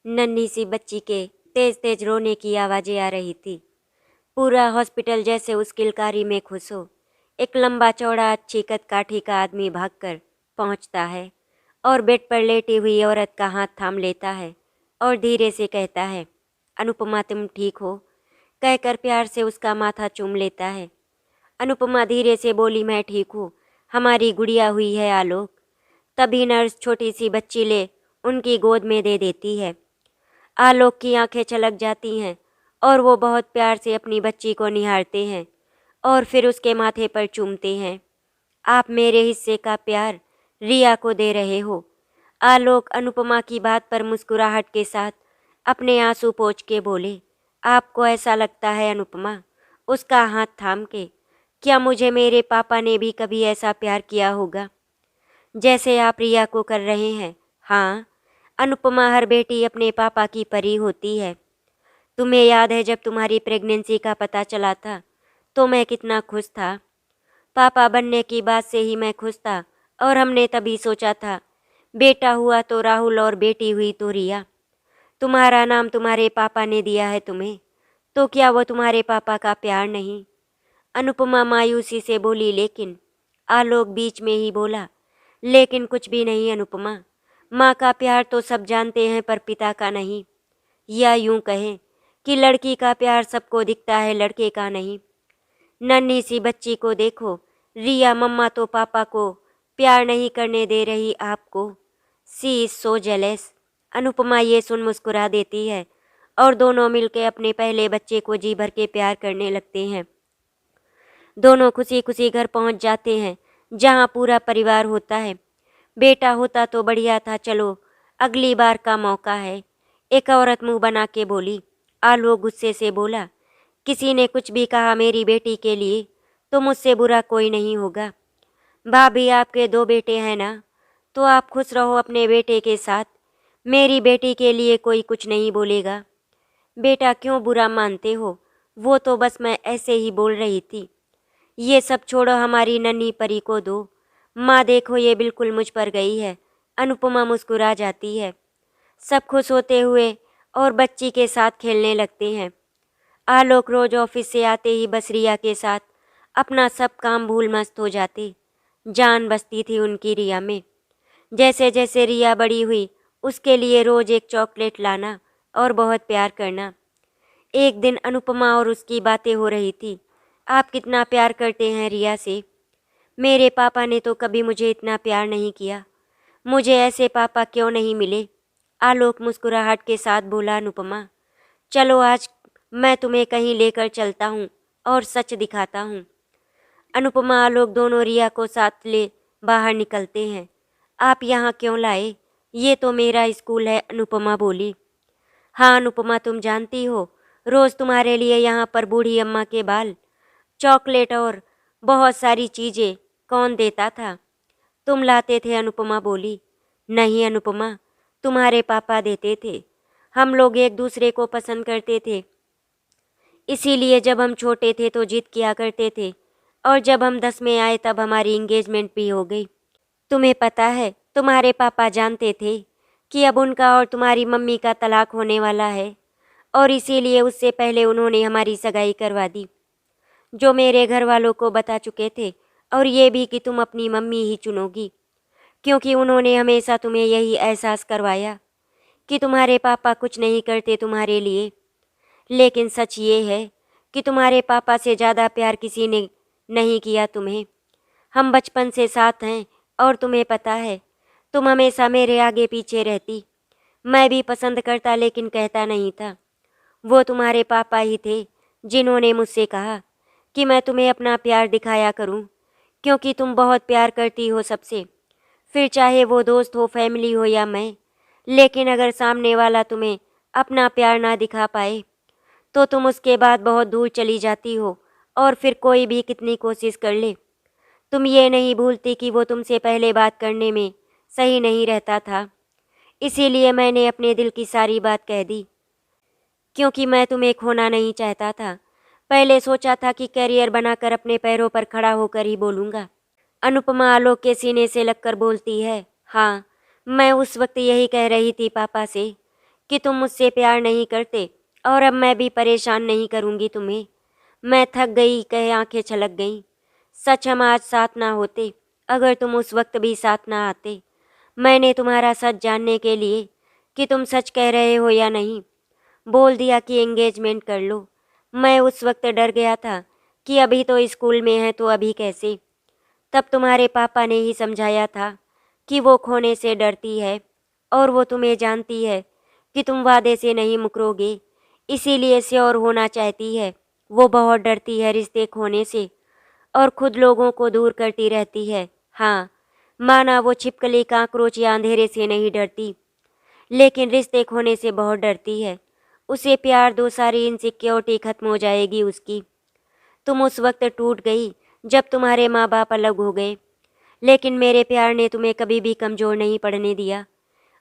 नन्ही सी बच्ची के तेज तेज रोने की आवाज़ें आ रही थी। पूरा हॉस्पिटल जैसे उस किलकारी में खुश हो। एक लंबा चौड़ा अच्छी कदकाठी का आदमी भागकर पहुंचता है और बेड पर लेटी हुई औरत का हाथ थाम लेता है और धीरे से कहता है, अनुपमा तुम ठीक हो? कहकर प्यार से उसका माथा चूम लेता है। अनुपमा धीरे से बोली, मैं ठीक हूँ, हमारी गुड़िया हुई है आलोक। तभी नर्स छोटी सी बच्ची ले उनकी गोद में दे देती है। आलोक की आंखें छलक जाती हैं और वो बहुत प्यार से अपनी बच्ची को निहारते हैं और फिर उसके माथे पर चूमते हैं। आप मेरे हिस्से का प्यार रिया को दे रहे हो। आलोक अनुपमा की बात पर मुस्कुराहट के साथ अपने आंसू पोंछ के बोले, आपको ऐसा लगता है अनुपमा? उसका हाथ थाम के, क्या मुझे मेरे पापा ने भी कभी ऐसा प्यार किया होगा जैसे आप रिया को कर रहे हैं? हाँ, अनुपमा, हर बेटी अपने पापा की परी होती है। तुम्हें याद है जब तुम्हारी प्रेगनेंसी का पता चला था तो मैं कितना खुश था। पापा बनने की बात से ही मैं खुश था और हमने तभी सोचा था बेटा हुआ तो राहुल और बेटी हुई तो रिया। तुम्हारा नाम तुम्हारे पापा ने दिया है तुम्हें, तो क्या वो तुम्हारे पापा का प्यार नहीं? अनुपमा मायूसी से बोली, लेकिन आलोक बीच में ही बोला, लेकिन कुछ भी नहीं अनुपमा। माँ का प्यार तो सब जानते हैं पर पिता का नहीं। या यूं कहें कि लड़की का प्यार सबको दिखता है, लड़के का नहीं। नन्ही सी बच्ची को देखो, रिया मम्मा तो पापा को प्यार नहीं करने दे रही आपको। सी इज सो जेलस। अनुपमा ये सुन मुस्कुरा देती है और दोनों मिलकर अपने पहले बच्चे को जी भर के प्यार करने लगते हैं। दोनों खुशी खुशी घर पहुंच जाते हैं जहां पूरा परिवार होता है। बेटा होता तो बढ़िया था, चलो अगली बार का मौका है, एक औरत मुंह बना के बोली। आलोक गुस्से से बोला, किसी ने कुछ भी कहा मेरी बेटी के लिए तो मुझसे बुरा कोई नहीं होगा। भाभी, आपके दो बेटे हैं ना, तो आप खुश रहो अपने बेटे के साथ। मेरी बेटी के लिए कोई कुछ नहीं बोलेगा। बेटा क्यों बुरा मानते हो? वो तो बस मैं ऐसे ही बोल रही थी। ये सब छोड़ो, हमारी नन्ही परी को दो। माँ देखो, ये बिल्कुल मुझ पर गई है। अनुपमा मुस्कुरा जाती है। सब खुश होते हुए और बच्ची के साथ खेलने लगते हैं। आलोक रोज ऑफिस से आते ही बस रिया के साथ अपना सब काम भूल मस्त हो जाते। जान बसती थी उनकी रिया में। जैसे जैसे रिया बड़ी हुई, उसके लिए रोज एक चॉकलेट लाना और बहुत प्यार करना। एक दिन अनुपमा और उसकी बातें हो रही थी। आप कितना प्यार करते हैं रिया से। मेरे पापा ने तो कभी मुझे इतना प्यार नहीं किया। मुझे ऐसे पापा क्यों नहीं मिले? आलोक मुस्कुराहट के साथ बोला, अनुपमा चलो आज मैं तुम्हें कहीं लेकर चलता हूँ और सच दिखाता हूँ। अनुपमा आलोक दोनों रिया को साथ ले बाहर निकलते हैं। आप यहाँ क्यों लाए? ये तो मेरा स्कूल है, अनुपमा बोली। हाँ अनुपमा, तुम जानती हो रोज़ तुम्हारे लिए यहाँ पर बूढ़ी अम्मा के बाल, चॉकलेट और बहुत सारी चीज़ें कौन देता था? तुम लाते थे, अनुपमा बोली। नहीं अनुपमा, तुम्हारे पापा देते थे। हम लोग एक दूसरे को पसंद करते थे, इसीलिए जब हम छोटे थे तो जिद किया करते थे और जब हम 10 में आए तब हमारी इंगेजमेंट भी हो गई। तुम्हें पता है तुम्हारे पापा जानते थे कि अब उनका और तुम्हारी मम्मी का तलाक होने वाला है और इसीलिए उससे पहले उन्होंने हमारी सगाई करवा दी, जो मेरे घर वालों को बता चुके थे, और ये भी कि तुम अपनी मम्मी ही चुनोगी, क्योंकि उन्होंने हमेशा तुम्हें यही एहसास करवाया कि तुम्हारे पापा कुछ नहीं करते तुम्हारे लिए। लेकिन सच ये है कि तुम्हारे पापा से ज़्यादा प्यार किसी ने नहीं किया तुम्हें। हम बचपन से साथ हैं और तुम्हें पता है तुम हमेशा मेरे आगे पीछे रहती। मैं भी पसंद करता लेकिन कहता नहीं था। वो तुम्हारे पापा ही थे जिन्होंने मुझसे कहा कि मैं तुम्हें अपना प्यार दिखाया करूं, क्योंकि तुम बहुत प्यार करती हो सबसे, फिर चाहे वो दोस्त हो, फैमिली हो या मैं। लेकिन अगर सामने वाला तुम्हें अपना प्यार ना दिखा पाए तो तुम उसके बाद बहुत दूर चली जाती हो, और फिर कोई भी कितनी कोशिश कर ले तुम ये नहीं भूलती कि वो तुमसे पहले बात करने में सही नहीं रहता था। इसीलिए मैंने अपने दिल की सारी बात कह दी, क्योंकि मैं तुम्हें खोना नहीं चाहता था। पहले सोचा था कि करियर बनाकर अपने पैरों पर खड़ा होकर ही बोलूँगा। अनुपमा आलोक के सीने से लगकर बोलती है, हाँ मैं उस वक्त यही कह रही थी पापा से कि तुम मुझसे प्यार नहीं करते, और अब मैं भी परेशान नहीं करूँगी तुम्हें। मैं थक गई, कहे आंखें छलक गईं। सच हम आज साथ ना होते, अगर तुम उस वक्त भी साथ ना आते। मैंने तुम्हारा सच जानने के लिए कि तुम सच कह रहे हो या नहीं बोल दिया कि एंगेजमेंट कर लो। मैं उस वक्त डर गया था कि अभी तो स्कूल में है तो अभी कैसे। तब तुम्हारे पापा ने ही समझाया था कि वो खोने से डरती है और वो तुम्हें जानती है कि तुम वादे से नहीं मुकरोगे, इसीलिए श्योर होना चाहती है। वो बहुत डरती है रिश्ते खोने से और खुद लोगों को दूर करती रहती है। हाँ, माना वो छिपकली, काकरोच या अंधेरे से नहीं डरती, लेकिन रिश्ते खोने से बहुत डरती है। उसे प्यार दो, सारी इनसिक्योरिटी खत्म हो जाएगी उसकी। तुम उस वक्त टूट गई जब तुम्हारे माँ बाप अलग हो गए, लेकिन मेरे प्यार ने तुम्हें कभी भी कमज़ोर नहीं पड़ने दिया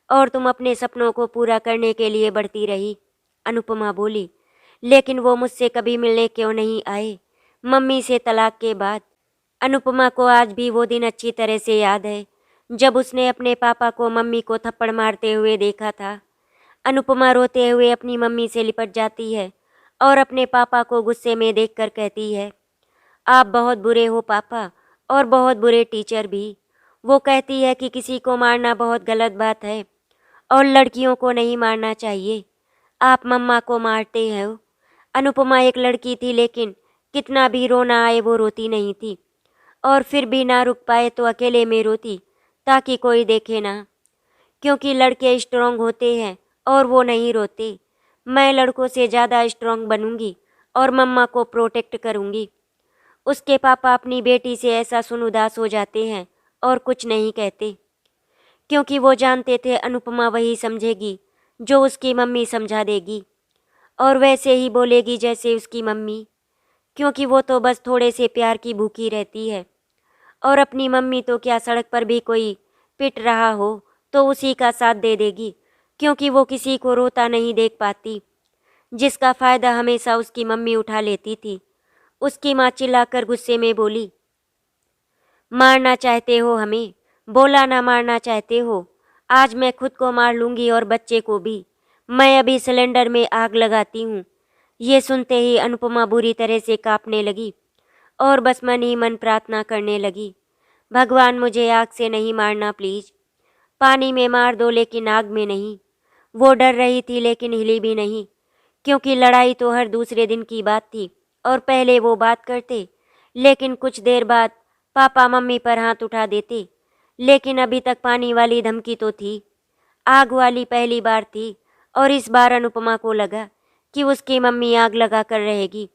और तुम अपने सपनों को पूरा करने के लिए बढ़ती रही। अनुपमा बोली, लेकिन वो मुझसे कभी मिलने क्यों नहीं आए मम्मी से तलाक के बाद। अनुपमा को आज भी वो दिन अच्छी तरह से याद है जब उसने अपने पापा को मम्मी को थप्पड़ मारते हुए देखा था। अनुपमा रोते हुए अपनी मम्मी से लिपट जाती है और अपने पापा को गुस्से में देखकर कहती है, आप बहुत बुरे हो पापा, और बहुत बुरे टीचर भी। वो कहती है कि किसी को मारना बहुत गलत बात है और लड़कियों को नहीं मारना चाहिए। आप मम्मा को मारते हो। अनुपमा एक लड़की थी, लेकिन कितना भी रोना आए वो रोती नहीं थी, और फिर भी ना रुक पाए तो अकेले में रोती ताकि कोई देखे ना, क्योंकि लड़के स्ट्रांग होते हैं और वो नहीं रोते। मैं लड़कों से ज़्यादा स्ट्रांग बनूंगी और मम्मा को प्रोटेक्ट करूंगी। उसके पापा अपनी बेटी से ऐसा सुन उदास हो जाते हैं और कुछ नहीं कहते, क्योंकि वो जानते थे अनुपमा वही समझेगी जो उसकी मम्मी समझा देगी, और वैसे ही बोलेगी जैसे उसकी मम्मी, क्योंकि वो तो बस थोड़े से प्यार की भूखी रहती है। और अपनी मम्मी तो क्या, सड़क पर भी कोई पिट रहा हो तो उसी का साथ दे देगी, क्योंकि वो किसी को रोता नहीं देख पाती, जिसका फ़ायदा हमेशा उसकी मम्मी उठा लेती थी। उसकी माँ चिल्लाकर गुस्से में बोली, मारना चाहते हो हमें, बोला ना मारना चाहते हो। आज मैं खुद को मार लूँगी और बच्चे को भी। मैं अभी सिलेंडर में आग लगाती हूँ। ये सुनते ही अनुपमा बुरी तरह से कांपने लगी और बस मन ही मन प्रार्थना करने लगी, भगवान मुझे आग से नहीं मारना प्लीज़, पानी में मार दो लेकिन आग में नहीं। वो डर रही थी लेकिन हिली भी नहीं, क्योंकि लड़ाई तो हर दूसरे दिन की बात थी और पहले वो बात करते, लेकिन कुछ देर बाद पापा मम्मी पर हाथ उठा देते। लेकिन अभी तक पानी वाली धमकी तो थी, आग वाली पहली बार थी, और इस बार अनुपमा को लगा कि उसकी मम्मी आग लगा कर रहेगी।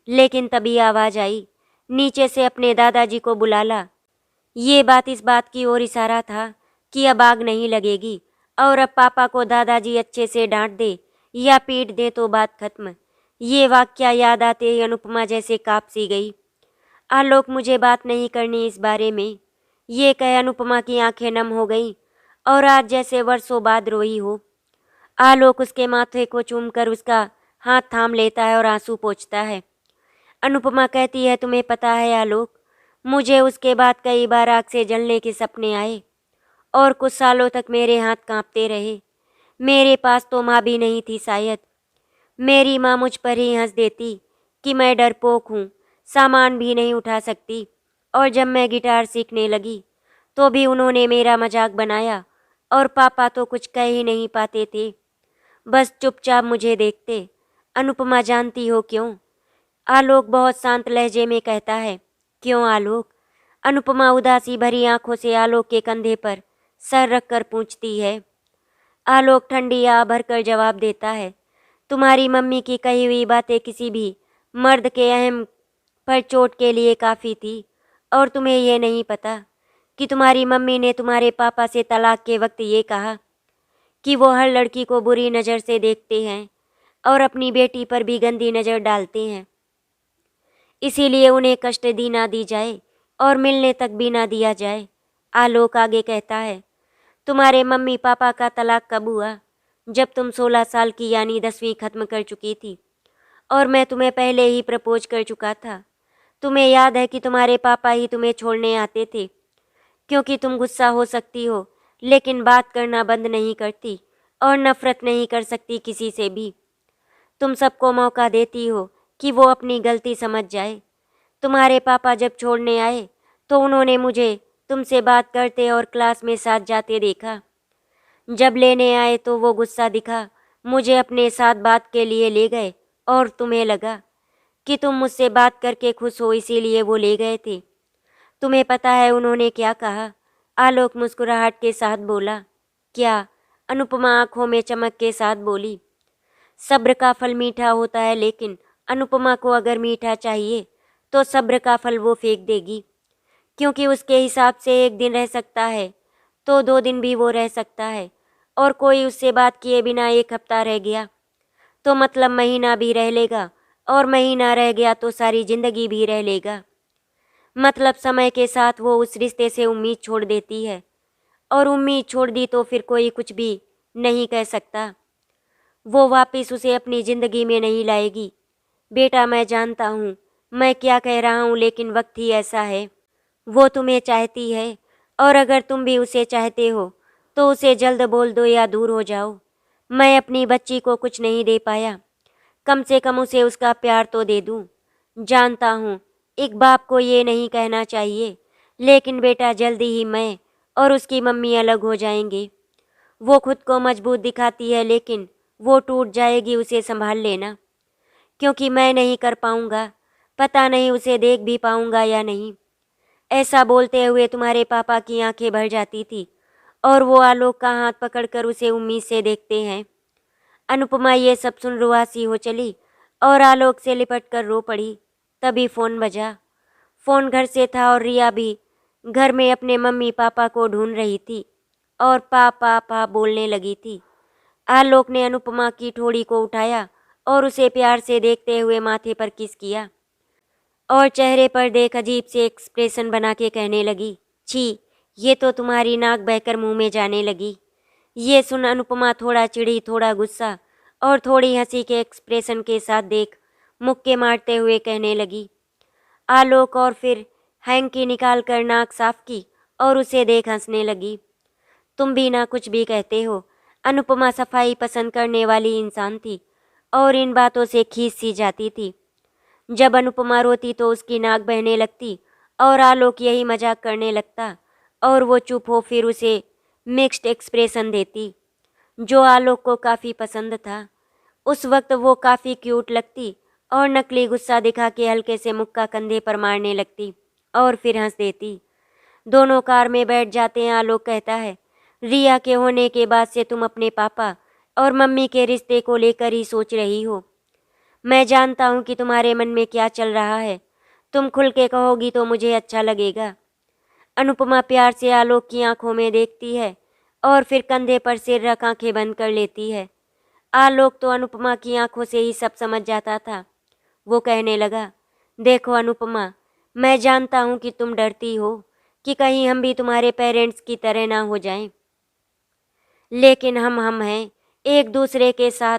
लेकिन तभी आवाज़ आई, नीचे से अपने दादाजी को बुला ला। ये बात इस बात की ओर इशारा था कि अब आग नहीं लगेगी, और अब पापा को दादाजी अच्छे से डांट दे या पीट दे तो बात खत्म। ये वाक्या याद आते ही अनुपमा जैसे काँप सी गई। आलोक, मुझे बात नहीं करनी इस बारे में, ये कह अनुपमा की आंखें नम हो गईं और आज जैसे वर्षों बाद रोई हो। आलोक उसके माथे को चूमकर उसका हाथ थाम लेता है और आंसू पोंछता है। अनुपमा कहती है, तुम्हें पता है आलोक, मुझे उसके बाद कई बार आग से जलने के सपने आए और कुछ सालों तक मेरे हाथ कांपते रहे। मेरे पास तो माँ भी नहीं थी शायद। मेरी माँ मुझ पर ही हंस देती कि मैं डरपोक हूँ, सामान भी नहीं उठा सकती, और जब मैं गिटार सीखने लगी तो भी उन्होंने मेरा मजाक बनाया, और पापा तो कुछ कह ही नहीं पाते थे, बस चुपचाप मुझे देखते। अनुपमा, जानती हो क्यों? आलोक बहुत शांत लहजे में कहता है। क्यों आलोक? अनुपमा उदासी भरी आंखों से आलोक के कंधे पर सर रखकर पूछती है। आलोक ठंडी आह भरकर जवाब देता है, तुम्हारी मम्मी की कही हुई बातें किसी भी मर्द के अहम पर चोट के लिए काफ़ी थी, और तुम्हें ये नहीं पता कि तुम्हारी मम्मी ने तुम्हारे पापा से तलाक के वक्त ये कहा कि वो हर लड़की को बुरी नज़र से देखते हैं और अपनी बेटी पर भी गंदी नज़र डालते हैं, इसीलिए उन्हें कष्ट दी ना दी जाए और मिलने तक भी ना दिया जाए। आलोक आगे कहता है, तुम्हारे मम्मी पापा का तलाक कब हुआ? जब तुम 16 साल की यानी 10वीं खत्म कर चुकी थी, और मैं तुम्हें पहले ही प्रपोज कर चुका था। तुम्हें याद है कि तुम्हारे पापा ही तुम्हें छोड़ने आते थे, क्योंकि तुम गुस्सा हो सकती हो लेकिन बात करना बंद नहीं करती, और नफरत नहीं कर सकती किसी से भी। तुम सबको मौका देती हो कि वो अपनी गलती समझ जाए। तुम्हारे पापा जब छोड़ने आए तो उन्होंने मुझे तुमसे बात करते और क्लास में साथ जाते देखा। जब लेने आए तो वो गुस्सा दिखा, मुझे अपने साथ बात के लिए ले गए और तुम्हें लगा कि तुम मुझसे बात करके खुश हो इसीलिए वो ले गए थे। तुम्हें पता है उन्होंने क्या कहा? आलोक मुस्कुराहट के साथ बोला। क्या? अनुपमा आंखों में चमक के साथ बोली। सब्र का फल मीठा होता है, लेकिन अनुपमा को अगर मीठा चाहिए तो सब्र का फल वो फेंक देगी, क्योंकि उसके हिसाब से एक दिन रह सकता है तो 2 दिन भी वो रह सकता है, और कोई उससे बात किए बिना 1 हफ्ता रह गया तो मतलब महीना भी रह लेगा, और महीना रह गया तो सारी जिंदगी भी रह लेगा। मतलब समय के साथ वो उस रिश्ते से उम्मीद छोड़ देती है, और उम्मीद छोड़ दी तो फिर कोई कुछ भी नहीं कह सकता। वो वापस उसे अपनी ज़िंदगी में नहीं लाएगी। बेटा, मैं जानता हूँ मैं क्या कह रहा हूँ, लेकिन वक्त ही ऐसा है। वो तुम्हें चाहती है, और अगर तुम भी उसे चाहते हो तो उसे जल्द बोल दो या दूर हो जाओ। मैं अपनी बच्ची को कुछ नहीं दे पाया, कम से कम उसे उसका प्यार तो दे दूँ। जानता हूँ एक बाप को ये नहीं कहना चाहिए, लेकिन बेटा जल्दी ही मैं और उसकी मम्मी अलग हो जाएंगे। वो खुद को मजबूत दिखाती है, लेकिन वो टूट जाएगी, उसे संभाल लेना, क्योंकि मैं नहीं कर पाऊँगा। पता नहीं उसे देख भी पाऊँगा या नहीं। ऐसा बोलते हुए तुम्हारे पापा की आंखें भर जाती थी, और वो आलोक का हाथ पकड़कर उसे उम्मीद से देखते हैं। अनुपमा ये सब सुन रुआसी हो चली और आलोक से लिपट कर रो पड़ी। तभी फ़ोन बजा। फ़ोन घर से था और रिया भी घर में अपने मम्मी पापा को ढूंढ रही थी और पापा पा बोलने लगी थी। आलोक ने अनुपमा की ठोड़ी को उठाया और उसे प्यार से देखते हुए माथे पर किस किया, और चेहरे पर देख अजीब से एक्सप्रेशन बना के कहने लगी, छी, ये तो तुम्हारी नाक बहकर मुंह में जाने लगी। ये सुन अनुपमा थोड़ा चिढ़ी, थोड़ा गुस्सा और थोड़ी हंसी के एक्सप्रेशन के साथ देख मुक्के मारते हुए कहने लगी। आलोक और फिर हैंकी निकाल कर नाक साफ की और उसे देख हंसने लगी। तुम भी ना कुछ भी कहते हो। अनुपमा सफाई पसंद करने वाली इंसान थी और इन बातों से खींच सी जाती थी। जब अनुपमा रोती तो उसकी नाक बहने लगती और आलोक यही मजाक करने लगता, और वो चुप हो फिर उसे मिक्स्ड एक्सप्रेशन देती, जो आलोक को काफ़ी पसंद था। उस वक्त वो काफ़ी क्यूट लगती और नकली गुस्सा दिखा के हल्के से मुक्का कंधे पर मारने लगती और फिर हंस देती। दोनों कार में बैठ जाते हैं। आलोक कहता है, रिया के होने के बाद से तुम अपने पापा और मम्मी के रिश्ते को लेकर ही सोच रही हो। मैं जानता हूँ कि तुम्हारे मन में क्या चल रहा है। तुम खुल के कहोगी तो मुझे अच्छा लगेगा। अनुपमा प्यार से आलोक की आंखों में देखती है और फिर कंधे पर सिर रख आंखें बंद कर लेती है। आलोक तो अनुपमा की आंखों से ही सब समझ जाता था। वो कहने लगा, देखो अनुपमा, मैं जानता हूँ कि तुम डरती हो कि कहीं हम भी तुम्हारे पेरेंट्स की तरह ना हो जाएं, लेकिन हम हैं, एक दूसरे के साथ,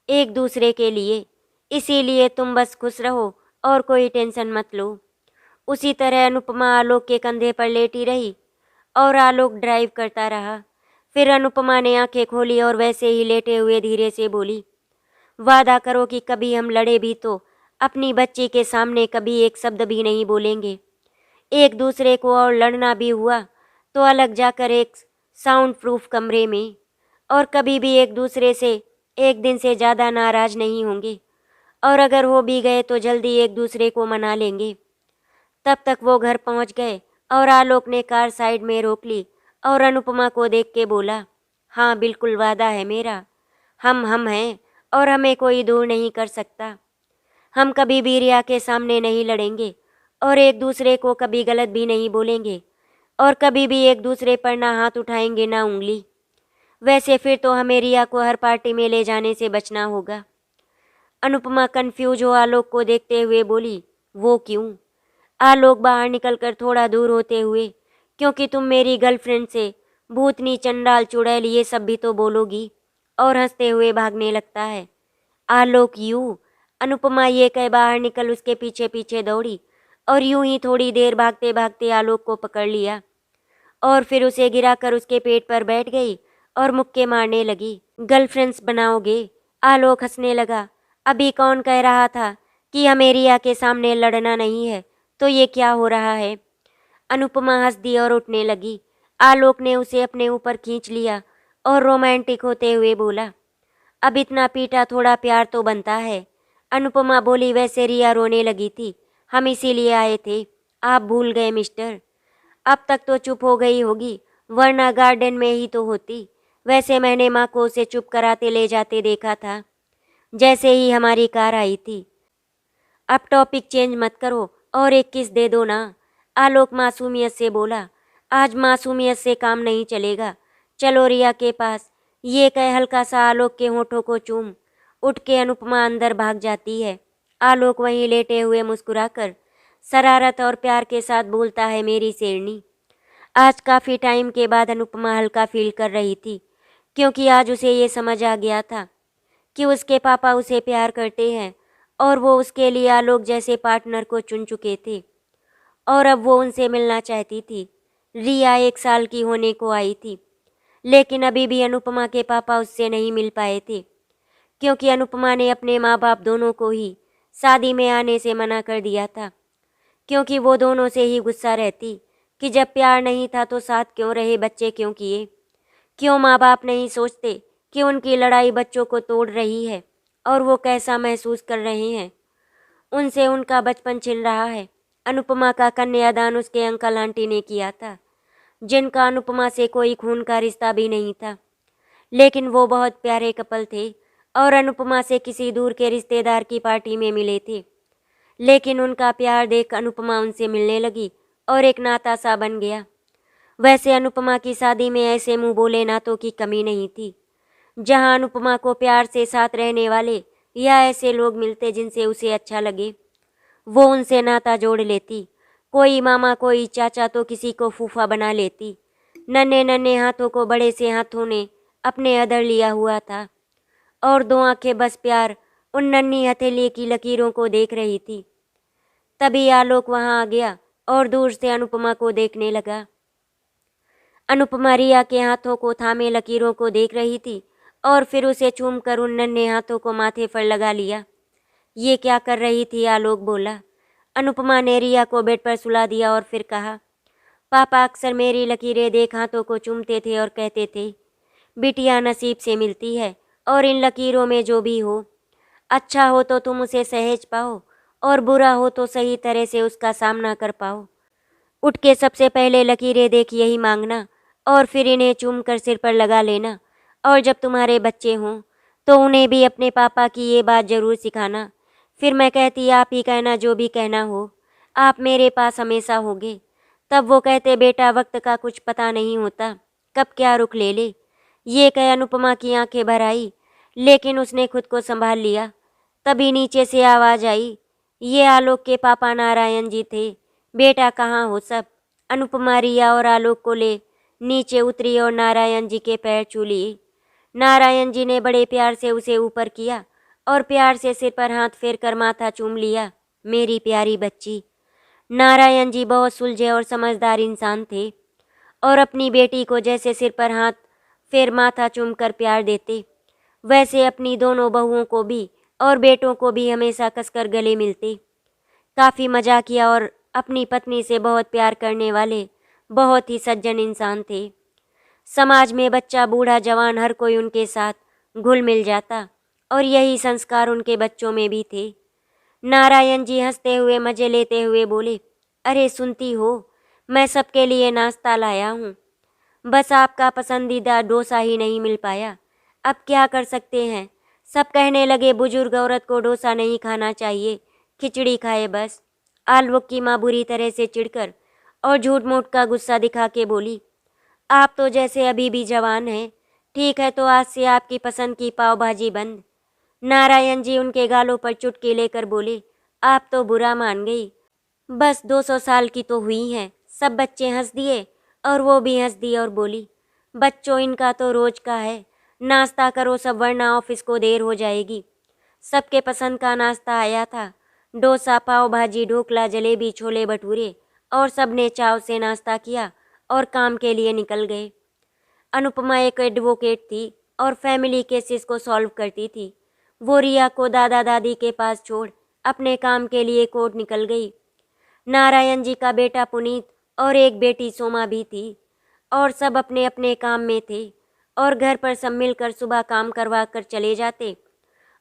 एक दूसरे के लिए। इसीलिए तुम बस खुश रहो और कोई टेंशन मत लो। उसी तरह अनुपमा आलोक के कंधे पर लेटी रही और आलोक ड्राइव करता रहा। फिर अनुपमा ने आंखें खोली और वैसे ही लेटे हुए धीरे से बोली, वादा करो कि कभी हम लड़े भी तो अपनी बच्ची के सामने कभी एक शब्द भी नहीं बोलेंगे। एक दूसरे को और लड़ना भी हुआ तो अलग जाकर एक साउंड प्रूफ कमरे में, और कभी भी एक दूसरे से एक दिन से ज़्यादा नाराज़ नहीं होंगे, और अगर हो भी गए तो जल्दी एक दूसरे को मना लेंगे। तब तक वो घर पहुंच गए और आलोक ने कार साइड में रोक ली और अनुपमा को देख के बोला, हाँ बिल्कुल वादा है मेरा। हम हैं और हमें कोई दूर नहीं कर सकता। हम कभी भी रिया के सामने नहीं लड़ेंगे और एक दूसरे को कभी गलत भी नहीं बोलेंगे, और कभी भी एक दूसरे पर ना हाथ उठाएंगे ना उंगली। वैसे फिर तो हमें रिया को हर पार्टी में ले जाने से बचना होगा। अनुपमा कंफ्यूज हो आलोक को देखते हुए बोली, वो क्यों? आलोक बाहर निकलकर थोड़ा दूर होते हुए, क्योंकि तुम मेरी गर्लफ्रेंड से भूतनी, चंडाल, चुड़ैल ये सब भी तो बोलोगी, और हंसते हुए भागने लगता है। आलोक यूं? अनुपमा ये कह बाहर निकल उसके पीछे पीछे दौड़ी और यूं ही थोड़ी देर भागते भागते आलोक को पकड़ लिया और फिर उसे गिराकर उसके पेट पर बैठ गई और मुक्के मारने लगी। गर्लफ्रेंड्स बनाओगे? आलोक हंसने लगा। अभी कौन कह रहा था कि हमें रिया के सामने लड़ना नहीं है, तो ये क्या हो रहा है? अनुपमा हंस दी और उठने लगी। आलोक ने उसे अपने ऊपर खींच लिया और रोमांटिक होते हुए बोला, अब इतना पीटा थोड़ा प्यार तो बनता है। अनुपमा बोली, वैसे रिया रोने लगी थी, हम इसीलिए आए थे। आप भूल गए मिस्टर। अब तक तो चुप हो गई होगी, वरना गार्डन में ही तो होती। वैसे मैंने माँ को उसे चुप कराते ले जाते देखा था जैसे ही हमारी कार आई थी। अब टॉपिक चेंज मत करो और एक किस दे दो ना। आलोक मासूमियत से बोला। आज मासूमियत से काम नहीं चलेगा, चलो रिया के पास। ये कह हल्का सा आलोक के होठों को चूम उठ के अनुपमा अंदर भाग जाती है। आलोक वहीं लेटे हुए मुस्कुराकर शरारत और प्यार के साथ बोलता है, मेरी शेरनी। आज काफ़ी टाइम के बाद अनुपमा हल्का फील कर रही थी, क्योंकि आज उसे ये समझ आ गया था कि उसके पापा उसे प्यार करते हैं और वो उसके लिए आलोक जैसे पार्टनर को चुन चुके थे और अब वो उनसे मिलना चाहती थी। रिया 1 साल की होने को आई थी, लेकिन अभी भी अनुपमा के पापा उससे नहीं मिल पाए थे, क्योंकि अनुपमा ने अपने माँ बाप दोनों को ही शादी में आने से मना कर दिया था, क्योंकि वो दोनों से ही गुस्सा रहती कि जब प्यार नहीं था तो साथ क्यों रहे, बच्चे क्यों किए। क्यों माँ बाप नहीं सोचते कि उनकी लड़ाई बच्चों को तोड़ रही है और वो कैसा महसूस कर रहे हैं। उनसे उनका बचपन छिन रहा है। अनुपमा का कन्यादान उसके अंकल आंटी ने किया था, जिनका अनुपमा से कोई खून का रिश्ता भी नहीं था, लेकिन वो बहुत प्यारे कपल थे और अनुपमा से किसी दूर के रिश्तेदार की पार्टी में मिले थे। लेकिन उनका प्यार देख अनुपमा उनसे मिलने लगी और एक नाता सा बन गया। वैसे अनुपमा की शादी में ऐसे मुंह बोले नातों की कमी नहीं थी, जहां अनुपमा को प्यार से साथ रहने वाले या ऐसे लोग मिलते जिनसे उसे अच्छा लगे, वो उनसे नाता जोड़ लेती। कोई मामा, कोई चाचा, तो किसी को फूफा बना लेती। नन्हे नन्हे हाथों को बड़े से हाथों ने अपने अधर लिया हुआ था और दो आंखें बस प्यार उन नन्ही हथेली की लकीरों को देख रही थी। तभी आलोक वहां आ गया और दूर से अनुपमा को देखने लगा। अनुपमा रिया के हाथों को थामे लकीरों को देख रही थी और फिर उसे चूमकर उन नन्हे हाथों को माथे पर लगा लिया। ये क्या कर रही थी? आलोक बोला। अनुपमा ने रिया को बेड पर सुला दिया और फिर कहा, पापा अक्सर मेरी लकीरें देख हाथों को चूमते थे और कहते थे, बिटिया नसीब से मिलती है और इन लकीरों में जो भी हो, अच्छा हो तो तुम उसे सहेज पाओ और बुरा हो तो सही तरह से उसका सामना कर पाओ। उठ के सबसे पहले लकीरें देख यही मांगना और फिर इन्हें चूम कर सिर पर लगा लेना, और जब तुम्हारे बच्चे हों तो उन्हें भी अपने पापा की ये बात ज़रूर सिखाना। फिर मैं कहती, आप ही कहना, जो भी कहना हो, आप मेरे पास हमेशा होगे। तब वो कहते, बेटा वक्त का कुछ पता नहीं होता, कब क्या रुख ले ले। ये कह अनुपमा की आंखें भर आई, लेकिन उसने खुद को संभाल लिया। तभी नीचे से आवाज़ आई, ये आलोक के पापा नारायण जी थे। बेटा कहाँ हो सब? अनुपमा रिया और आलोक को ले नीचे उतरी और नारायण जी के पैर छू लिए। नारायण जी ने बड़े प्यार से उसे ऊपर किया और प्यार से सिर पर हाथ फेर कर माथा चूम लिया। मेरी प्यारी बच्ची। नारायण जी बहुत सुलझे और समझदार इंसान थे और अपनी बेटी को जैसे सिर पर हाथ फेर माथा चूम कर प्यार देते, वैसे अपनी दोनों बहुओं को भी और बेटों को भी हमेशा कसकर गले मिलते। काफ़ी मजा किया और अपनी पत्नी से बहुत प्यार करने वाले बहुत ही सज्जन इंसान थे। समाज में बच्चा, बूढ़ा, जवान, हर कोई उनके साथ घुल मिल जाता और यही संस्कार उनके बच्चों में भी थे। नारायण जी हंसते हुए मजे लेते हुए बोले, अरे सुनती हो, मैं सबके लिए नाश्ता लाया हूँ। बस आपका पसंदीदा डोसा ही नहीं मिल पाया। अब क्या कर सकते हैं? सब कहने लगे बुजुर्ग औरत को डोसा नहीं खाना चाहिए, खिचड़ी खाए बस। आलोक की माँ बुरी तरह से चिढ़कर और झूठ मूठ का गुस्सा दिखा के बोली, आप तो जैसे अभी भी जवान हैं। ठीक है, तो आज से आपकी पसंद की पाव भाजी बंद। नारायण जी उनके गालों पर चुटकी लेकर बोले, आप तो बुरा मान गई। बस 200 साल की तो हुई हैं। सब बच्चे हंस दिए और वो भी हंस दी और बोली, बच्चों इनका तो रोज का है, नाश्ता करो सब वरना ऑफिस को देर हो जाएगी। सबके पसंद का नाश्ता आया था, डोसा, पाव भाजी, ढोकला, जलेबी, छोले भटूरे, और सब ने चाव से नाश्ता किया और काम के लिए निकल गए। अनुपमा एक एडवोकेट थी और फैमिली केसेस को सॉल्व करती थी। वो रिया को दादा दादी के पास छोड़ अपने काम के लिए कोर्ट निकल गई। नारायण जी का बेटा पुनीत और एक बेटी सोमा भी थी और सब अपने अपने काम में थे और घर पर सब मिलकर सुबह काम करवा कर चले जाते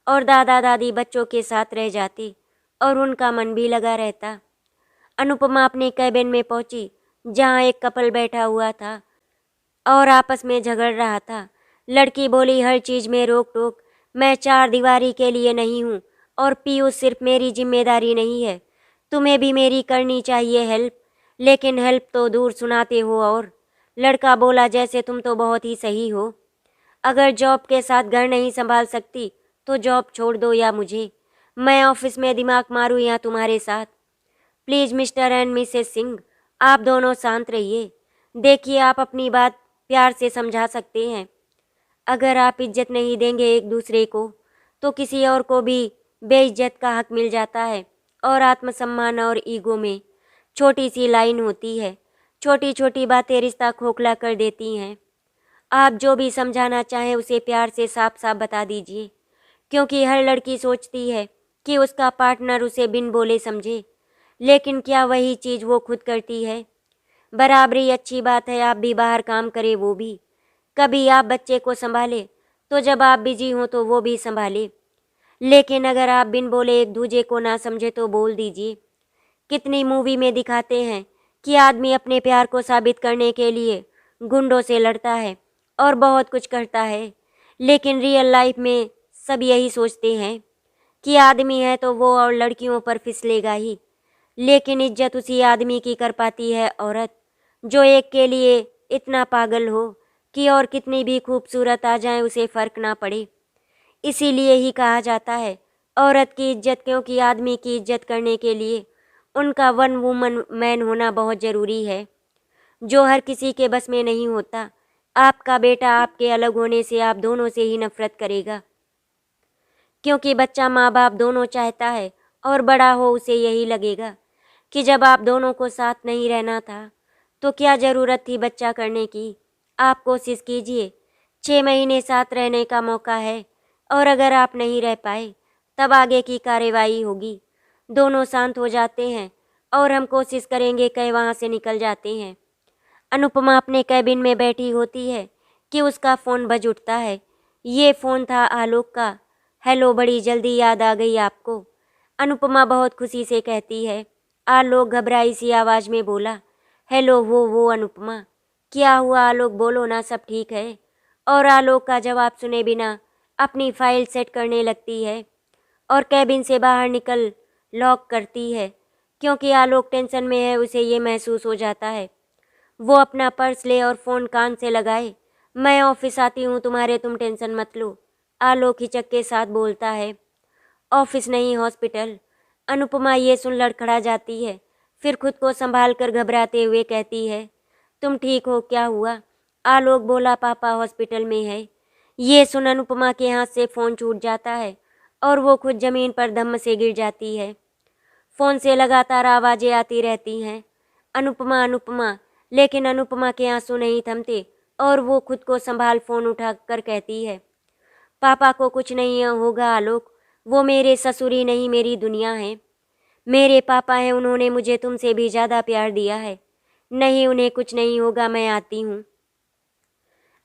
और दादा दादी बच्चों के साथ रह जाते और उनका मन भी लगा रहता। अनुपमा अपने कैबिन में पहुंची जहां एक कपल बैठा हुआ था और आपस में झगड़ रहा था। लड़की बोली, हर चीज़ में रोक टोक, मैं चार दीवारी के लिए नहीं हूँ और पीयूष सिर्फ मेरी जिम्मेदारी नहीं है, तुम्हें भी मेरी करनी चाहिए हेल्प, लेकिन हेल्प तो दूर सुनाते हो। और लड़का बोला, जैसे तुम तो बहुत ही सही हो, अगर जॉब के साथ घर नहीं संभाल सकती तो जॉब छोड़ दो या मुझे, मैं ऑफिस में दिमाग मारूँ या तुम्हारे साथ। Please mister and Mrs Singh, आप दोनों शांत रहिए। देखिए, आप अपनी बात प्यार से समझा सकते हैं। अगर आप इज्जत नहीं देंगे एक दूसरे को तो किसी और को भी बेइज्जत का हक मिल जाता है और आत्मसम्मान और ईगो में छोटी सी लाइन होती है। छोटी छोटी बातें रिश्ता खोखला कर देती हैं। आप जो भी समझाना चाहें उसे प्यार से साफ साफ बता दीजिए, क्योंकि हर लड़की सोचती है कि उसका पार्टनर उसे बिन बोले समझे, लेकिन क्या वही चीज़ वो खुद करती है? बराबरी अच्छी बात है, आप भी बाहर काम करें, वो भी कभी आप बच्चे को संभाले तो जब आप बिजी हों तो वो भी संभाले, लेकिन अगर आप बिन बोले एक दूजे को ना समझे तो बोल दीजिए। कितनी मूवी में दिखाते हैं कि आदमी अपने प्यार को साबित करने के लिए गुंडों से लड़ता है और बहुत कुछ करता है, लेकिन रियल लाइफ में सब यही सोचते हैं कि आदमी है तो वो और लड़कियों पर फिसलेगा ही, लेकिन इज्जत उसी आदमी की कर पाती है औरत, जो एक के लिए इतना पागल हो कि और कितनी भी खूबसूरत आ जाए उसे फ़र्क ना पड़े। इसीलिए ही कहा जाता है औरत की इज्जत, क्योंकि आदमी की इज्जत करने के लिए उनका वन वुमन मैन होना बहुत ज़रूरी है, जो हर किसी के बस में नहीं होता। आपका बेटा आपके अलग होने से आप दोनों से ही नफरत करेगा, क्योंकि बच्चा माँ बाप दोनों चाहता है और बड़ा हो उसे यही लगेगा कि जब आप दोनों को साथ नहीं रहना था तो क्या ज़रूरत थी बच्चा करने की। आप कोशिश कीजिए, 6 महीने साथ रहने का मौका है और अगर आप नहीं रह पाए तब आगे की कार्रवाई होगी। दोनों शांत हो जाते हैं और हम कोशिश करेंगे कि वहाँ से निकल जाते हैं। अनुपमा अपने कैबिन में बैठी होती है कि उसका फ़ोन बज उठता है। ये फ़ोन था आलोक का। हेलो, बड़ी जल्दी याद आ गई आपको, अनुपमा बहुत खुशी से कहती है। आलोक घबराई सी आवाज़ में बोला, हेलो, वो अनुपमा, क्या हुआ आलोक, बोलो ना, सब ठीक है? और आलोक का जवाब सुने बिना अपनी फाइल सेट करने लगती है और कैबिन से बाहर निकल लॉक करती है, क्योंकि आलोक टेंशन में है, उसे ये महसूस हो जाता है। वो अपना पर्स ले और फ़ोन कान से लगाए। मैं ऑफिस आती हूँ तुम्हारे, तुम टेंशन मत लो, आलोक हिचक के साथ बोलता है। ऑफिस नहीं, हॉस्पिटल। अनुपमा ये सुन लड़खड़ा जाती है, फिर खुद को संभाल कर घबराते हुए कहती है, तुम ठीक हो, क्या हुआ? आलोक बोला, पापा हॉस्पिटल में है। ये सुन अनुपमा के हाथ से फ़ोन छूट जाता है और वो खुद ज़मीन पर धम्म से गिर जाती है। फ़ोन से लगातार आवाज़ें आती रहती हैं, अनुपमा अनुपमा, लेकिन अनुपमा के आंसू नहीं थमते और वो खुद को संभाल फ़ोन उठा कर कहती है, पापा को कुछ नहीं होगा आलोक, वो मेरे ससुर ही नहीं मेरी दुनिया है। मेरे पापा हैं, उन्होंने मुझे तुमसे भी ज़्यादा प्यार दिया है। नहीं, उन्हें कुछ नहीं होगा, मैं आती हूँ।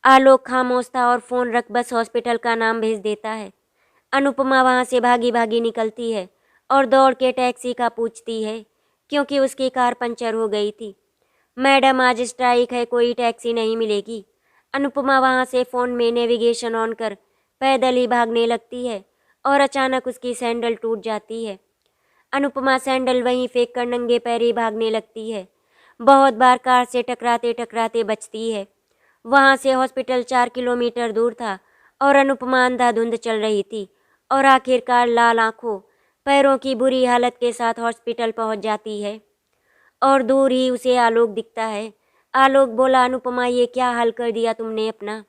आलोक खामोश था और फ़ोन रख बस हॉस्पिटल का नाम भेज देता है। अनुपमा वहाँ से भागी भागी निकलती है और दौड़ के टैक्सी का पूछती है, क्योंकि उसकी कार पंचर हो गई थी। मैडम, आज स्ट्राइक है, कोई टैक्सी नहीं मिलेगी। अनुपमा वहाँ से फ़ोन में नेविगेशन ऑन कर पैदल ही भागने लगती है और अचानक उसकी सैंडल टूट जाती है। अनुपमा सैंडल वहीं फेंक कर नंगे पैर ही भागने लगती है। बहुत बार कार से टकराते टकराते बचती है। वहाँ से हॉस्पिटल 4 किलोमीटर दूर था और अनुपमा अंधाधुंध चल रही थी और आखिरकार लाल आंखों, पैरों की बुरी हालत के साथ हॉस्पिटल पहुँच जाती है और दूर ही उसे आलोक दिखता है। आलोक बोला, अनुपमा, ये क्या हाल कर दिया तुमने अपना?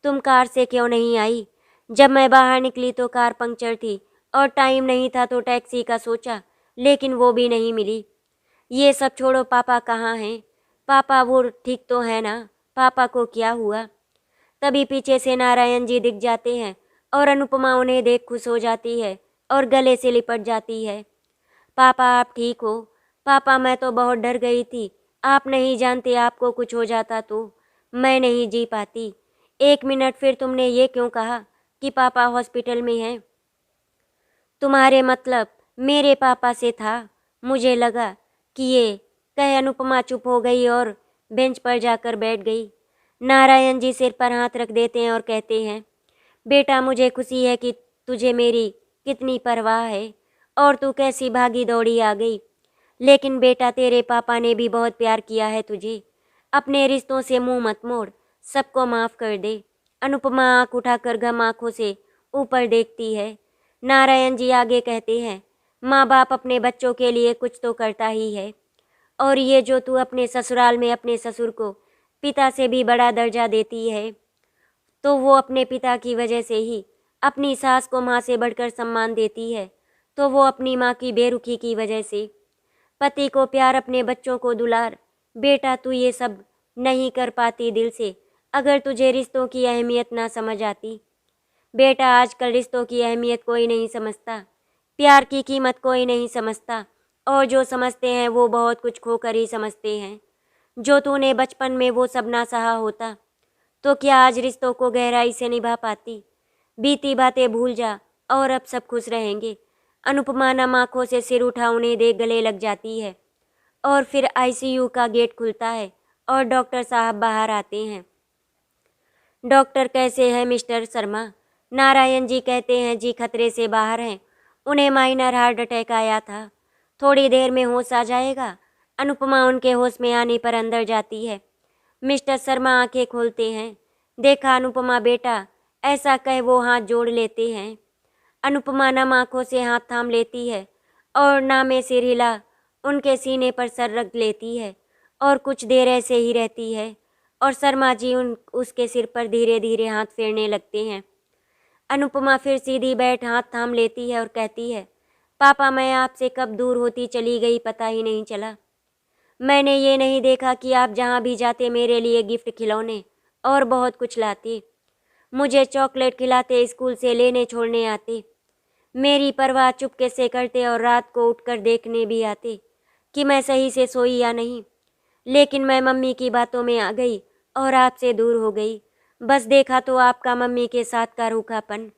तुम कार से क्यों नहीं आई? जब मैं बाहर निकली तो कार पंक्चर थी और टाइम नहीं था तो टैक्सी का सोचा, लेकिन वो भी नहीं मिली। ये सब छोड़ो, पापा कहाँ हैं? पापा वो ठीक तो है ना? पापा को क्या हुआ? तभी पीछे से नारायण जी दिख जाते हैं और अनुपमा उन्हें देख खुश हो जाती है और गले से लिपट जाती है। पापा आप ठीक हो? पापा मैं तो बहुत डर गई थी, आप नहीं जानते आपको कुछ हो जाता तो मैं नहीं जी पाती। 1 मिनट फिर तुमने ये क्यों कहा कि पापा हॉस्पिटल में हैं? तुम्हारे मतलब मेरे पापा से था? मुझे लगा कि ये कह अनुपमा चुप हो गई और बेंच पर जाकर बैठ गई। नारायण जी सिर पर हाथ रख देते हैं और कहते हैं, बेटा मुझे खुशी है कि तुझे मेरी कितनी परवाह है और तू कैसी भागी दौड़ी आ गई। लेकिन बेटा तेरे पापा ने भी बहुत प्यार किया है तुझे। अपने रिश्तों से मुंह मत मोड़, सबको माफ़ कर दे। अनुपमा आँख उठाकर गम आँखों से ऊपर देखती है। नारायण जी आगे कहते हैं, माँ बाप अपने बच्चों के लिए कुछ तो करता ही है, और ये जो तू अपने ससुराल में अपने ससुर को पिता से भी बड़ा दर्जा देती है, तो वो अपने पिता की वजह से ही। अपनी सास को माँ से बढ़कर सम्मान देती है, तो वो अपनी माँ की बेरुखी की वजह से। पति को प्यार, अपने बच्चों को दुलार। बेटा तू ये सब नहीं कर पाती दिल से, अगर तुझे रिश्तों की अहमियत ना समझ आती। बेटा आजकल रिश्तों की अहमियत कोई नहीं समझता, प्यार की कीमत कोई नहीं समझता, और जो समझते हैं वो बहुत कुछ खोकर ही समझते हैं। जो तूने बचपन में वो सब ना सहा होता तो क्या आज रिश्तों को गहराई से निभा पाती? बीती बातें भूल जा और अब सब खुश रहेंगे। अनुपमा नम आँखों से सिर उठा उन्हें देख गले लग जाती है, और फिर आईसीयू का गेट खुलता है और डॉक्टर साहब बाहर आते हैं। डॉक्टर कैसे हैं मिस्टर शर्मा? नारायण जी कहते हैं, जी खतरे से बाहर हैं, उन्हें माइनर हार्ट अटैक आया था, थोड़ी देर में होश आ जाएगा। अनुपमा उनके होश में आने पर अंदर जाती है। मिस्टर शर्मा आंखें खोलते हैं। देखा अनुपमा बेटा, ऐसा कह वो हाथ जोड़ लेते हैं। अनुपमा नम आँखों से हाथ थाम लेती है और नामे सिर हिला उनके सीने पर सर रख लेती है और कुछ देर ऐसे ही रहती है, और शर्मा जी उसके सिर पर धीरे धीरे हाथ फेरने लगते हैं। अनुपमा फिर सीधी बैठ हाथ थाम लेती है और कहती है, पापा मैं आपसे कब दूर होती चली गई पता ही नहीं चला। मैंने ये नहीं देखा कि आप जहाँ भी जाते मेरे लिए गिफ्ट, खिलौने और बहुत कुछ लाते। मुझे चॉकलेट खिलाते, स्कूल से लेने छोड़ने आते, मेरी परवाह चुपके से करते और रात को उठकर देखने भी आते कि मैं सही से सोई या नहीं। लेकिन मैं मम्मी की बातों में आ गई और आपसे दूर हो गई। बस देखा तो आपका मम्मी के साथ का रूखापन।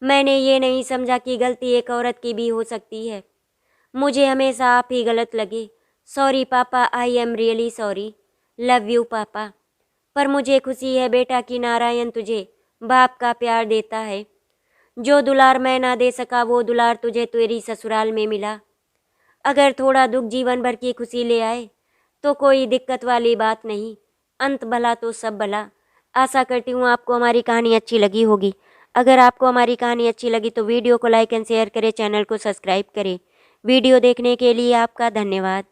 मैंने ये नहीं समझा कि गलती एक औरत की भी हो सकती है। मुझे हमेशा आप ही गलत लगे। सॉरी पापा, I am really sorry. Love you पापा। पर मुझे खुशी है बेटा कि नारायण तुझे बाप का प्यार देता है। जो दुलार मैं ना दे सका वो दुलार तुझे तेरी ससुराल में मिला। अगर थोड़ा दुख जीवन भर की खुशी ले आए तो कोई दिक्कत वाली बात नहीं, अंत भला तो सब भला। आशा करती हूँ आपको हमारी कहानी अच्छी लगी होगी। अगर आपको हमारी कहानी अच्छी लगी तो वीडियो को लाइक एंड शेयर करें, चैनल को सब्सक्राइब करें। वीडियो देखने के लिए आपका धन्यवाद।